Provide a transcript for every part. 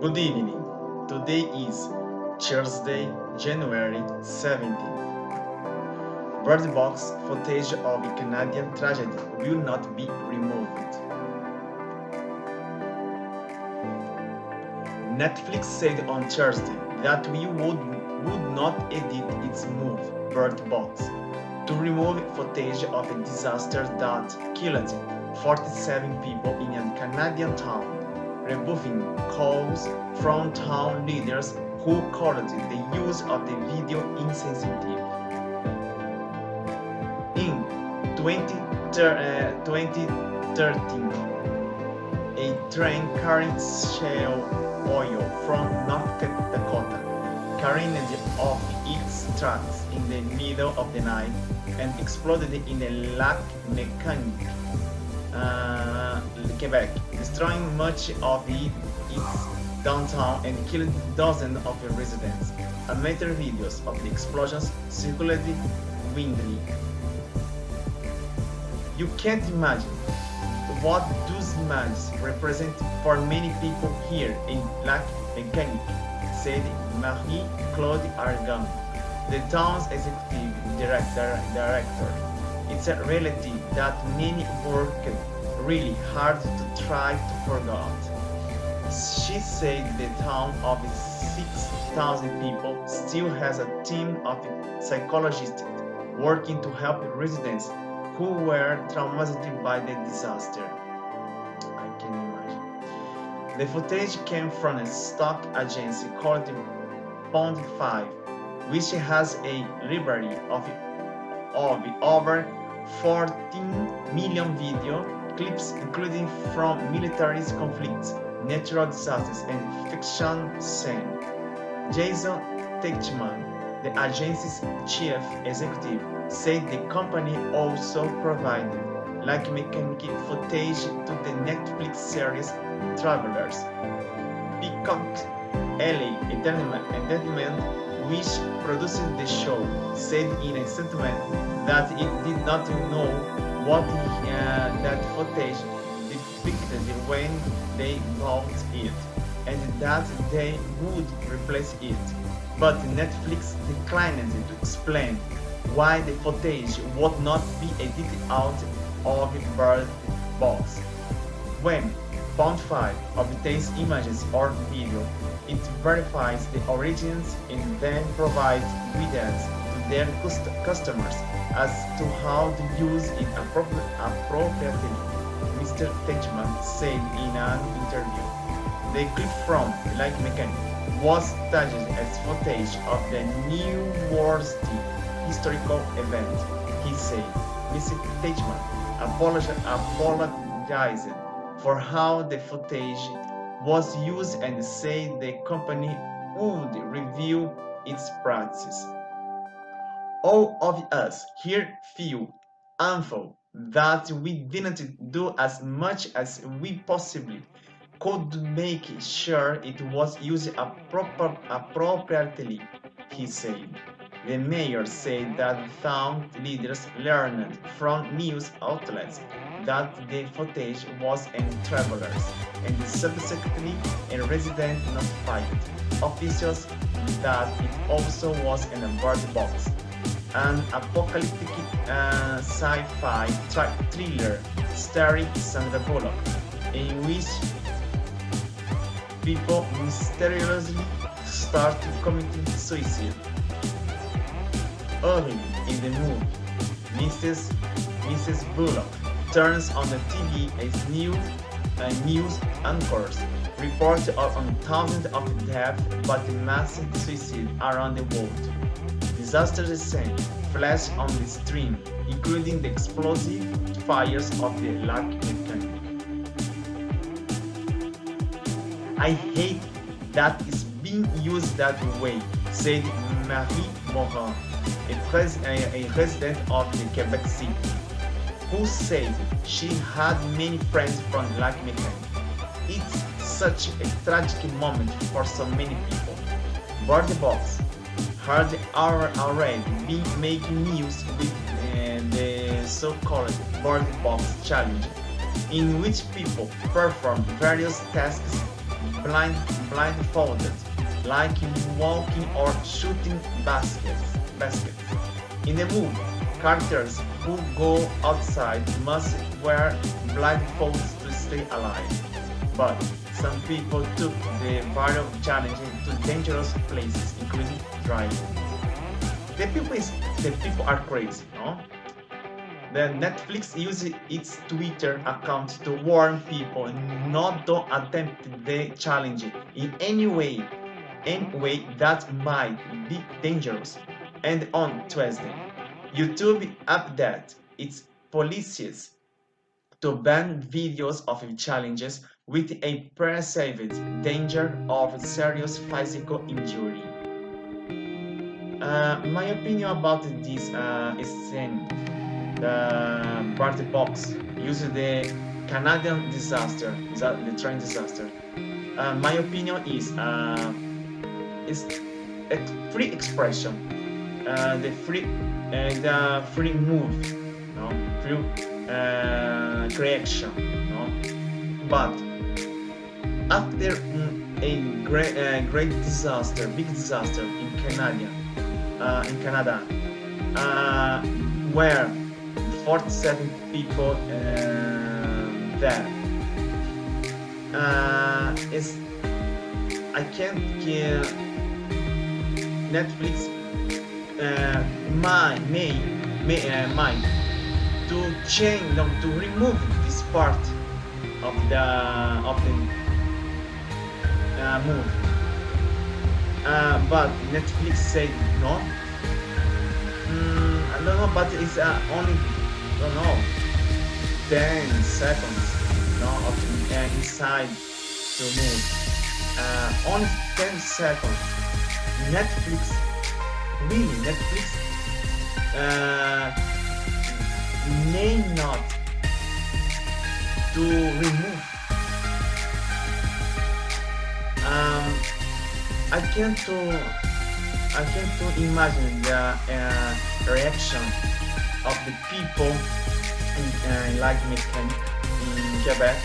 Good evening. Today is Thursday, January 17th. Bird box footage of a Canadian tragedy will not be removed. Netflix said on Thursday that we would not edit its move, Bird Box, to remove footage of a disaster that killed 47 people in a Canadian town, rebuffing calls from town leaders who called the use of the video insensitive. In 2013, a train carrying shale oil from North Dakota careened off its tracks in the middle of the night and exploded in the Lac-Mégantic, Quebec, destroying much of its downtown and killing dozens of residents. Amateur videos of the explosions circulated widely. You can't imagine what those images represent for many people here in Lac-Mégantic, said Marie-Claude Argan, the town's executive director. It's a reality that many worked really hard to try to forget. She said the town of 6,000 people still has a team of psychologists working to help residents who were traumatized by the disaster. I can imagine. The footage came from a stock agency called Pond 5, which has a library of over 14 million video clips, including from military conflicts, natural disasters, and fiction scenes. Jason Teichman, the agency's chief executive, said the company also provided Lac-Mégantic footage to the Netflix series Travelers. Peacock LA Entertainment, which produced the show, said in a statement that it did not know what that footage depicted when they bought it, and that they would replace it. But Netflix declined to explain why the footage would not be edited out of Bird Box. When Pond 5 obtains images or video, it verifies the origins and then provides guidance to their customers as to how to use it appropriately, Mr. Teichman said in an interview. The clip from Lac-Mégantic was staged as footage of the New Year's historical event, he said. Mr. Teichman apologized for how the footage was used and said the company would review its practices. All of us here feel awful that we didn't do as much as we possibly could to make sure it was used appropriately, he said. The mayor said that town leaders learned from news outlets that the footage was in Travelers, and subsequently a resident notified officials that it also was in a Bird Box, an apocalyptic sci-fi thriller starring Sandra Bullock, in which people mysteriously start committing suicide. Early in the movie, Mrs. Bullock turns on the TV as news anchors report on thousands of deaths but massive suicide around the world. Disaster scenes flash on the stream, including the explosive fires of the Lac-Mégantic. I hate that it's being used that way, said Marie Morin, a resident of the Quebec City, who said she had many friends from Lac-Mégantic. It's such a tragic moment for so many people. Bird Box had already been making news with the so-called Bird Box Challenge, in which people perform various tasks blind, blindfolded, like walking or shooting baskets. In the movie, characters who go outside must wear blindfolds to stay alive. But some people took the various challenges to dangerous places, including driving. The people are crazy, no? The Netflix uses its Twitter account to warn people not to attempt the challenge in any way that might be dangerous. And on Tuesday, YouTube updated its policies to ban videos of challenges with a perceived danger of serious physical injury. My opinion about this is the party box used the Canadian disaster, the train disaster. My opinion is a free expression, the free move, no, free creation, no. But after great disaster, big disaster in Canada, where 47 people there. Is I can't give Netflix mind to change them to remove this part of the movie. But Netflix said no. I don't know, but it's only don't know 10 seconds, no, of inside to move. Only 10 seconds. Netflix may not to remove. I can't imagine the reaction of the people in Lac-Mégantic in Quebec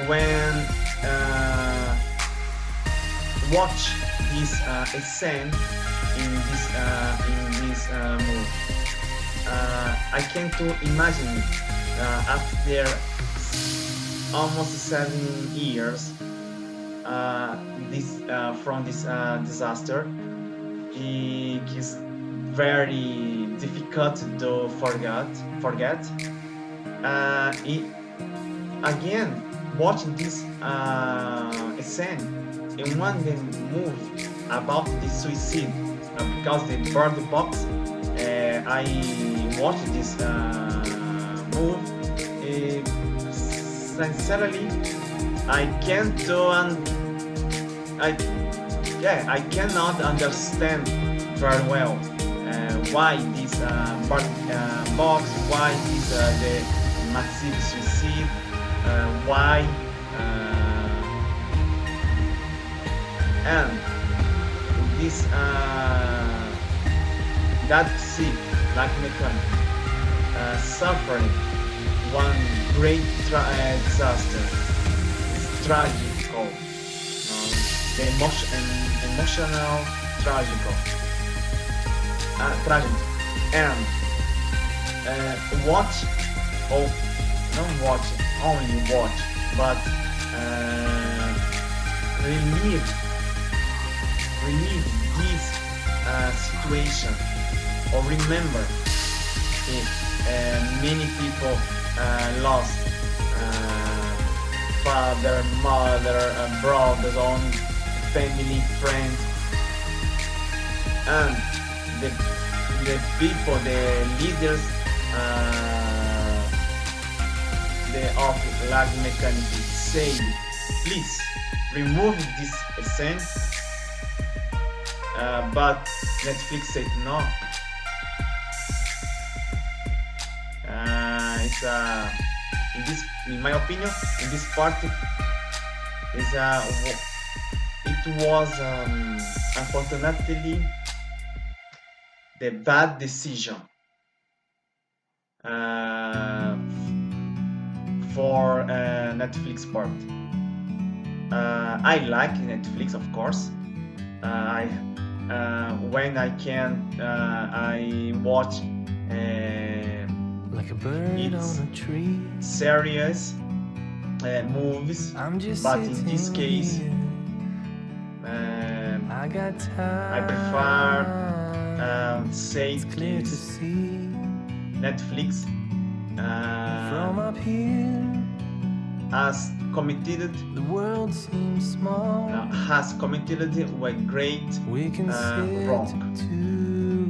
when watch this scene in this movie. I can't imagine after almost 7 years this from this disaster. It is very difficult to forget. Again, watch this scene in one the movie about the suicide because the bird box. I watched this movie. Sincerely, I can't do I cannot understand very well why this box, why this the massive suicide, why and this that sick like mechanic suffering one great disaster. It's tragical. The emotional tragical tragedy and watch or not watch only watch but relieve this situation or remember if many people lost father, mother, brothers, own family, friends, and the people, the leaders, the of Lac-Mégantic say, please remove this scene. But Netflix said no. In my opinion, in this party, it was unfortunately the bad decision for Netflix party. I like Netflix, of course. I when I can, I watch like a bird its on a tree. series, movies, I'm just but in this sitting case, here. I got time. I prefer say It's clear to is see Netflix from up here. has committed The world seems small. a great We can sit wrong.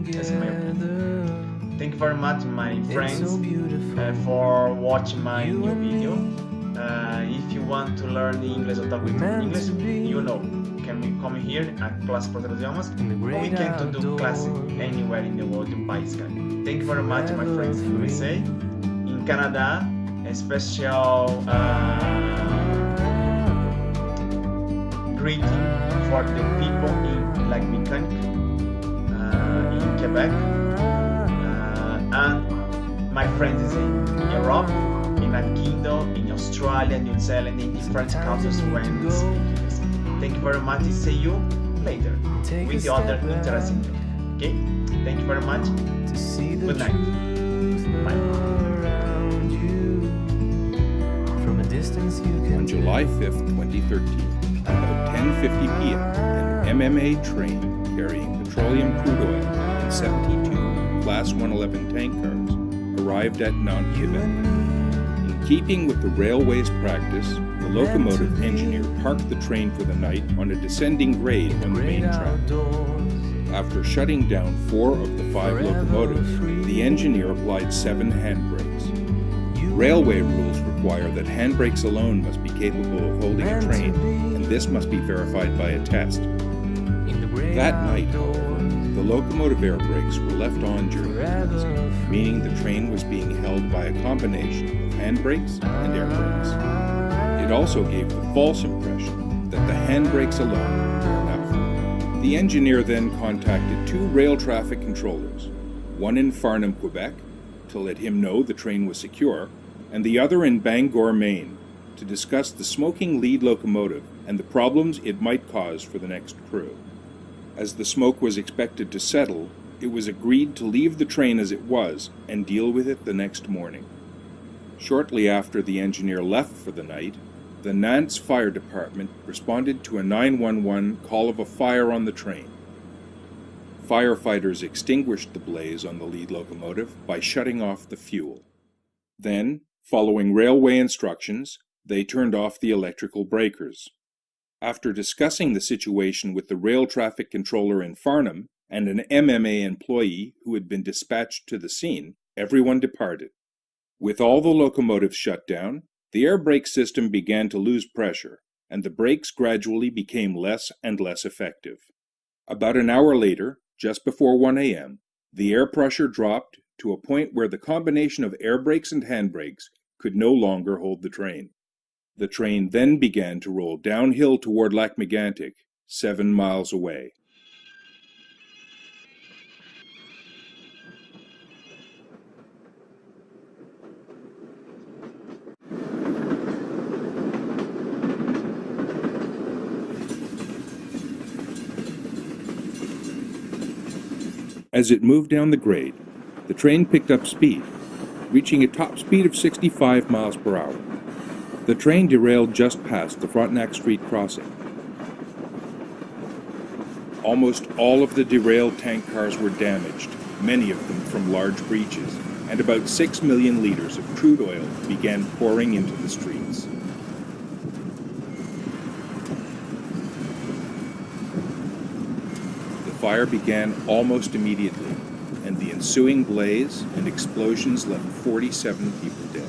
That's my opinion. together. Thank you very much, my It's friends, so beautiful. for watching my You new and video. me. If you want to learn English or talk We with me in meant English, to be you know, can we come here at Class Porta dos Idiomas, in the or we great can to do classes outdoors. anywhere in the world by Skype. Thank you very much, my Forever friends in free. USA. In Canada, a special greeting for the people in Lac-Mégantic, in Quebec, and my friends in Europe, in United Kingdom, in Australia, New Zealand, in different countries when speaking English. Thank you very much. See you later with the other interesting video. Okay? Thank you very much. Good night. Bye. On July 5th, 2013, about 10:50 p.m., an MMA train carrying petroleum crude oil and 72 Class 111 tank cars arrived at Lac-Mégantic. In keeping with the railway's practice, the locomotive engineer parked the train for the night on a descending grade on the main track. After shutting down 4 of the 5 locomotives, the engineer applied 7 handbrakes. Railway rules require that handbrakes alone must be capable of holding a train, and this must be verified by a test. That night, however, the locomotive air brakes were left on during the test, meaning the train was being held by a combination of handbrakes and air brakes. It also gave the false impression that the handbrakes alone were enough. The engineer then contacted 2 rail traffic controllers, one in Farnham, Quebec, to let him know the train was secure, and the other in Bangor, Maine, to discuss the smoking lead locomotive and the problems it might cause for the next crew. As the smoke was expected to settle, it was agreed to leave the train as it was and deal with it the next morning. Shortly after the engineer left for the night, the Nantes Fire Department responded to a 911 call of a fire on the train. Firefighters extinguished the blaze on the lead locomotive by shutting off the fuel. Then, following railway instructions, they turned off the electrical breakers. After discussing the situation with the rail traffic controller in Farnham and an MMA employee who had been dispatched to the scene, everyone departed. With all the locomotives shut down, the air brake system began to lose pressure, and the brakes gradually became less and less effective. About an hour later, just before 1 a.m., the air pressure dropped to a point where the combination of air brakes and handbrakes could no longer hold the train. The train then began to roll downhill toward Lac-Mégantic, 7 miles away. As it moved down the grade, the train picked up speed, reaching a top speed of 65 miles per hour. The train derailed just past the Frontenac Street crossing. Almost all of the derailed tank cars were damaged, many of them from large breaches, and about 6 million liters of crude oil began pouring into the streets. The fire began almost immediately, and the ensuing blaze and explosions left 47 people dead.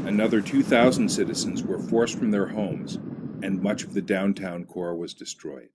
Another 2,000 citizens were forced from their homes, and much of the downtown core was destroyed.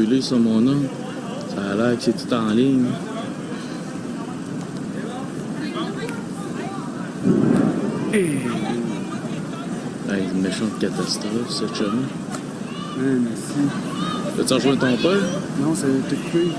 brûlé sur mon nom. Ça a l'air que c'est tout en ligne. Hey, une méchante catastrophe, ce chum. Ouais, merci. As-tu rejoint ton père? Non, ça a été coupé.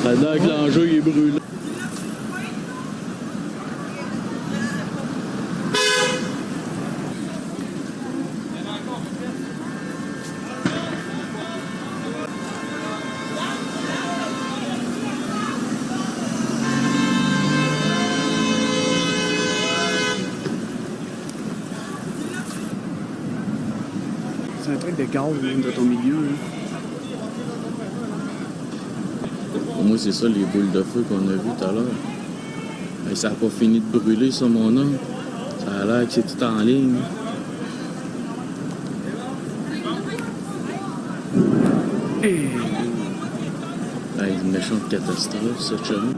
Là-dedans, que l'enjeu il est brûlé. C'est un truc de gaz même, de ton milieu. Hein. Pour moi, c'est ça les boules de feu qu'on a vues tout à l'heure. Mais ça n'a pas fini de brûler sur mon nom. Ça a l'air que c'est tout en ligne. Hey, une méchante catastrophe, ce chum.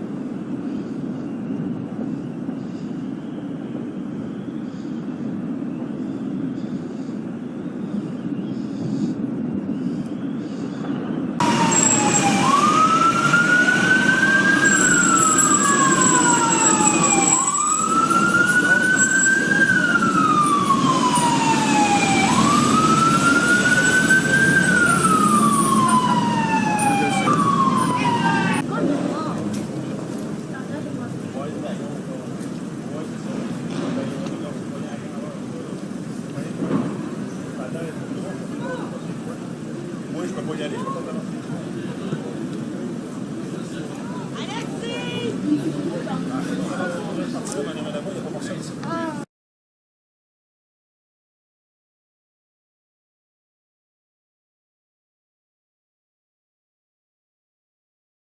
Moi, je peux pas y aller.